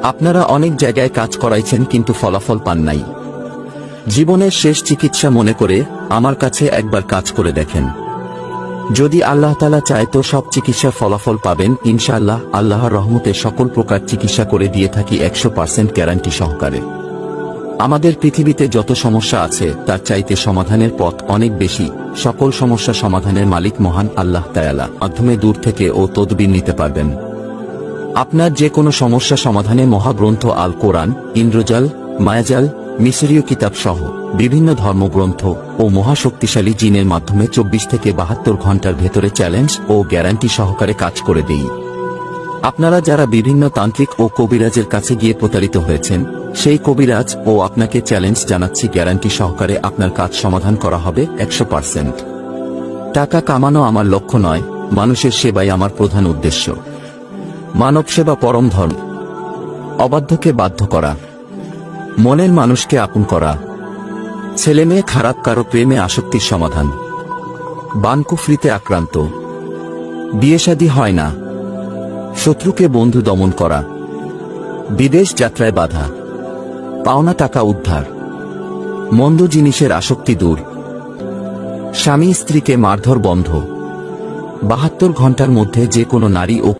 আপনারা অনেক জায়গায় কাজ করাইছেন কিন্তু ফলাফল পান নাই। জীবনের শেষ চিকিৎসা মনে করে আমার কাছে একবার কাজ করে দেখেন। যদি আল্লাহ তাআলা চায় তো সব চিকিৎসার ফলাফল পাবেন ইনশাআল্লাহ। আল্লাহর রহমতে সকল প্রকার চিকিৎসা করে দিয়ে থাকি 100% গ্যারান্টি সহকারে। আমাদের পৃথিবীতে যত সমস্যা আছে তার চাইতে সমাধানের পথ অনেক বেশি। সকল সমস্যা সমাধানের মালিক মহান আল্লাহ তাআলা মাধ্যমে দূর থেকে ও তদবির নিতে পারবেন। আপনার যে কোনো সমস্যা সমাধানে মহাগ্রন্থ আল কোরআন, ইন্দ্রজাল, মায়াজাল, মিশরীয় কিতাব সহ বিভিন্ন ধর্মগ্রন্থ ও মহাশক্তিশালী জিনের মাধ্যমে 24 থেকে 72 ঘন্টার ভেতরে চ্যালেঞ্জ ও গ্যারান্টি সহকারে কাজ করে দেই। আপনারা যারা বিভিন্ন তান্ত্রিক ও কবিরাজের কাছে গিয়ে প্রতারিত হয়েছেন, সেই কবিরাজ ও আপনাকে চ্যালেঞ্জ জানাচ্ছি, গ্যারান্টি সহকারে আপনার কাজ সমাধান করা হবে 100%। টাকা কামানো আমার লক্ষ্য নয়, মানুষের সেবাই আমার প্রধান উদ্দেশ্য। মানব সেবা পরম ধর্ম। অবাধ্যকে বাধ্য করা, মনের মানুষকে আপন করা, ছেলেমেয়ে খারাপ কারো প্রেমে আসক্তির সমাধান, বানকুফরিতে আক্রান্ত, বিয়ে-শাদী হয় না, শত্রুকে বন্ধু দমন করা, বিদেশ যাত্রায় বাধা, পাওনা টাকা উদ্ধার, মন্দ জিনিসের আসক্তি দূর, স্বামী স্ত্রীকে মারধর বন্ধ, 72 ঘন্টার মধ্যে যে কোনো নারী ও